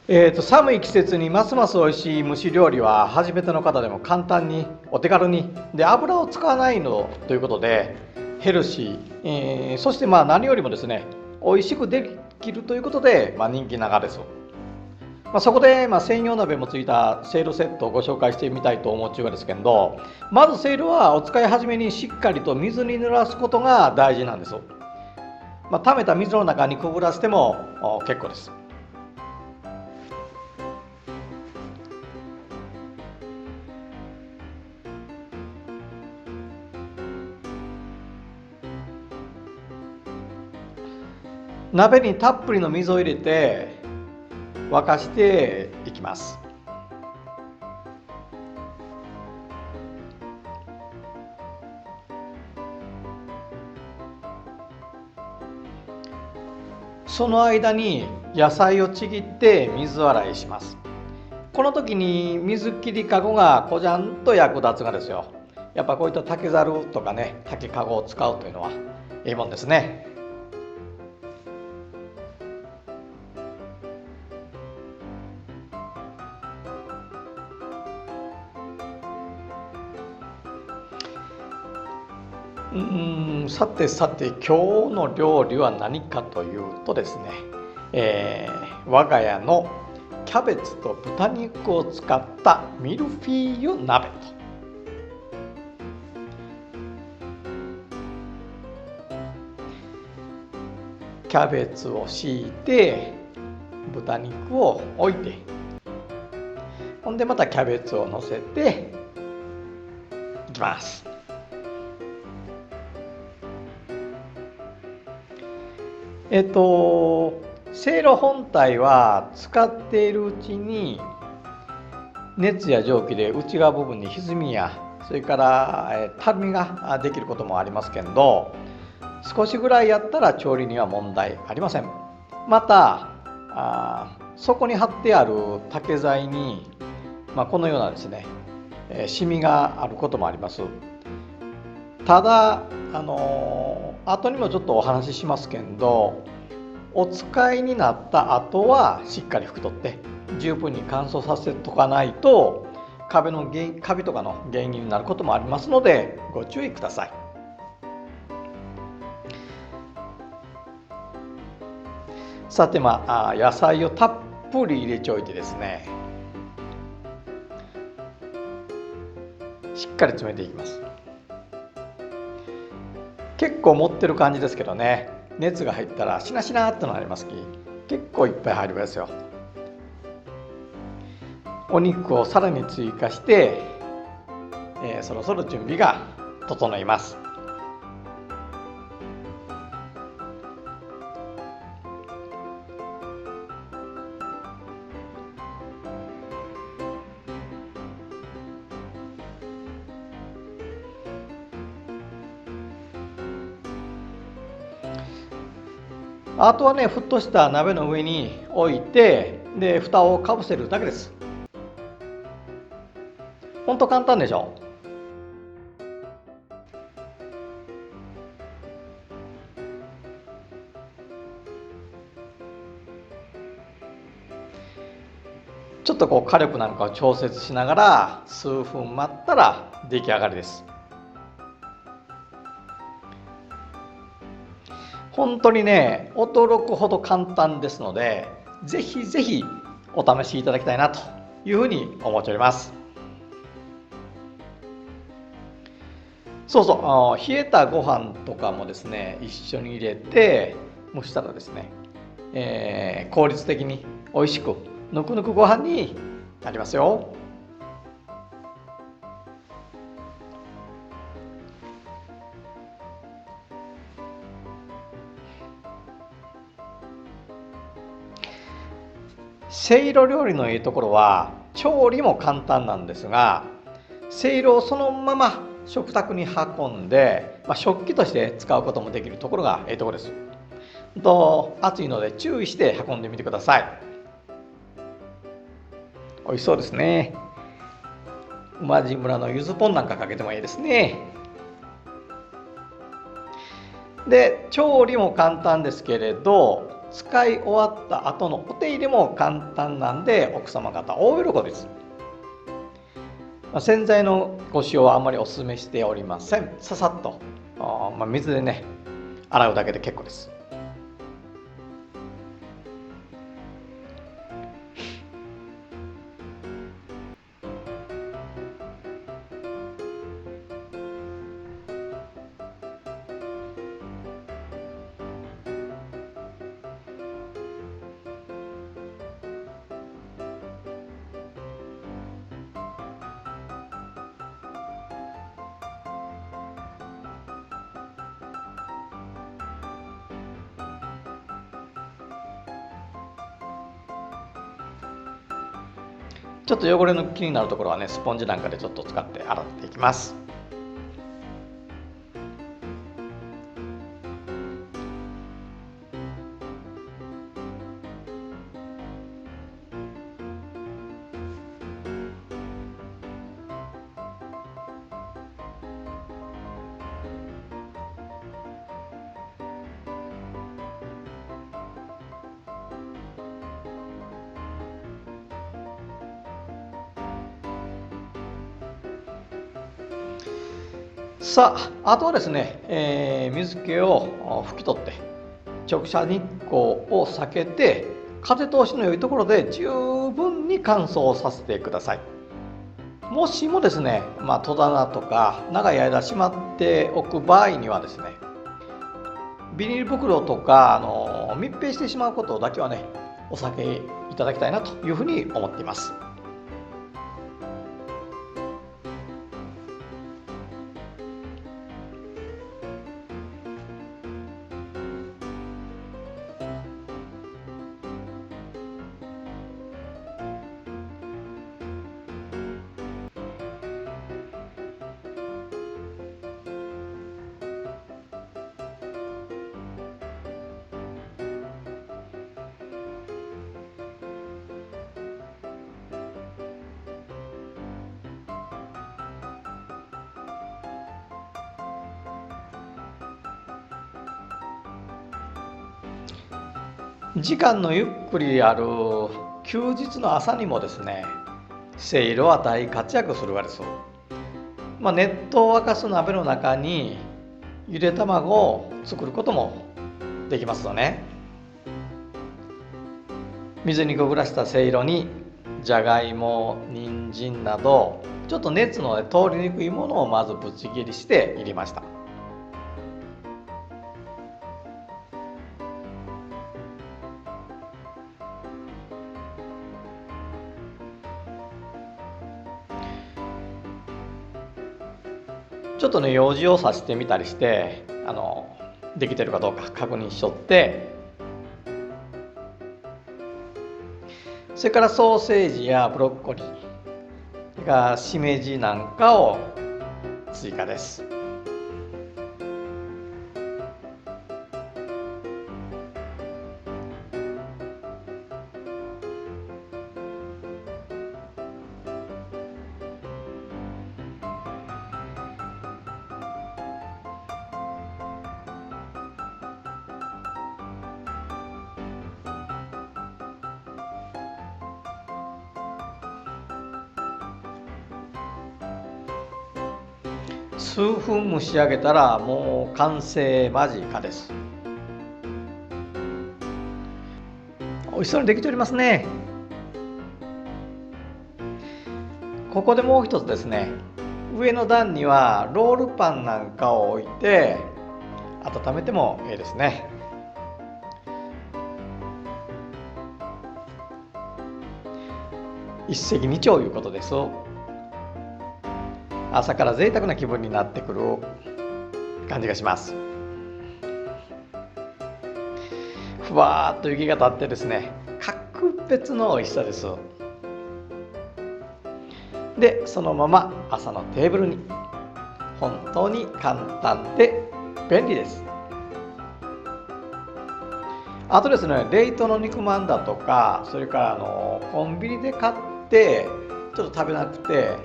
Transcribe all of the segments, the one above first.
寒い季節にますます美味しい蒸し料理は初めての方でも簡単にお手軽にで油を使わないのということでヘルシー、そして何よりもですね美味しくできるということで、人気ながです。そこで、専用鍋もついたセイロセットをご紹介してみたいと思う中ですけど、まずセイロはお使い始めにしっかりと水に濡らすことが大事なんです。溜めた水の中にくぐらせても結構です。鍋にたっぷりの水を入れて沸かしていきます。その間に野菜をちぎって水洗いします。この時に水切りかごがこじゃんと役立つがですよ。やっぱこういった竹ざるとかね、竹かごを使うというのはいいもんですね。さてさて今日の料理は何かというとですね、我が家のキャベツと豚肉を使ったミルフィーユ鍋と。キャベツを敷いて豚肉を置いて、ほんでまたキャベツを乗せていきます。せいろ本体は使っているうちに熱や蒸気で内側部分に歪みやそれからたるみができることもありますけど、少しぐらいやったら調理には問題ありません。またそこに貼ってある竹材に、このようなですねシミがあることもあります。ただ後にもちょっとお話ししますけど、お使いになった後はしっかり拭き取って十分に乾燥させとかないとカビとかの原因になることもありますのでご注意ください。さて野菜をたっぷり入れちおいてですね、しっかり詰めていきます。結構持ってる感じですけどね、熱が入ったらしなしなっとなりますき、結構いっぱい入りますよ。お肉をさらに追加して、そろそろ準備が整います。あとはね、沸騰した鍋の上に置いて、で蓋をかぶせるだけです。ほんと簡単でしょ。ちょっと火力なんかを調節しながら数分待ったら出来上がりです。本当にね、驚くほど簡単ですので、ぜひぜひお試しいただきたいなというふうに思っております。そうそう、冷えたご飯とかもですね、一緒に入れて蒸したらですね、効率的に美味しくぬくぬくご飯になりますよ。せいろ料理のいいところは調理も簡単なんですが、せいろをそのまま食卓に運んで、食器として使うこともできるところがいいところです。熱いので注意して運んでみてください。美味しそうですね。馬路村のゆずポンなんかかけてもいいですね。で調理も簡単ですけれど、使い終わった後のお手入れも簡単なんで奥様方大喜びです。洗剤のご使用はあまりお勧めしておりません。ささっと水でね洗うだけで結構です。ちょっと汚れの気になるところはね、スポンジなんかでちょっと使って洗っていきます。さあ、あとはですね、水気を拭き取って直射日光を避けて風通しの良いところで十分に乾燥させてください。もしもですね、戸棚とか長い間しまっておく場合にはですね、ビニール袋とか密閉してしまうことだけはねお避けいただきたいなというふうに思っています。時間のゆっくりある休日の朝にもですね、せいろは大活躍するわけです。熱湯を沸かす鍋の中にゆで卵を作ることもできますよね。水にくぐらしたせいろにじゃがいも、人参などちょっと熱の通りにくいものをまずぶち切りして入れました。ちょっとね、用紙を刺してみたりしてできてるかどうか確認しとって、それからソーセージやブロッコリー、それからしめじなんかを追加です。数分蒸し上げたらもう完成間近です。美味しそうにできておりますね。ここでもう一つですね、上の段にはロールパンなんかを置いて温めてもいいですね。一石二鳥いうことです。朝から贅沢な気分になってくる感じがします。ふわーっと雪が立ってですね、格別の美味しさです。で、そのまま朝のテーブルに。本当に簡単で便利です。あとですね、冷凍の肉まんだとか、それからコンビニで買ってちょっと食べなくて、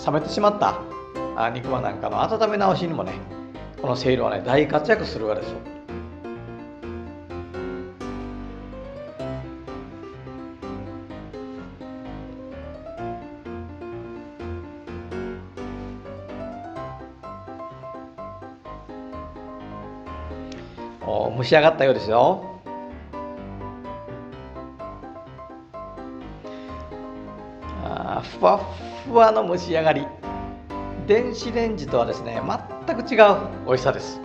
冷めてしまった肉まんなんかの温め直しにもね、このせいろはね大活躍するわけですよ。蒸し上がったようですよ。ふわっふわの蒸し上がり、電子レンジとはですね全く違う美味しさです。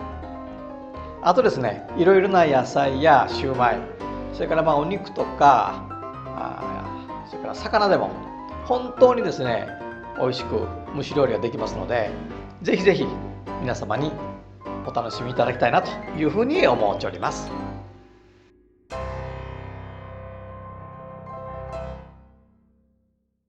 あとですね、いろいろな野菜やシューマイ、それからお肉とかそれから魚でも本当にですね美味しく蒸し料理ができますので、ぜひぜひ皆様にお楽しみいただきたいなというふうに思っております。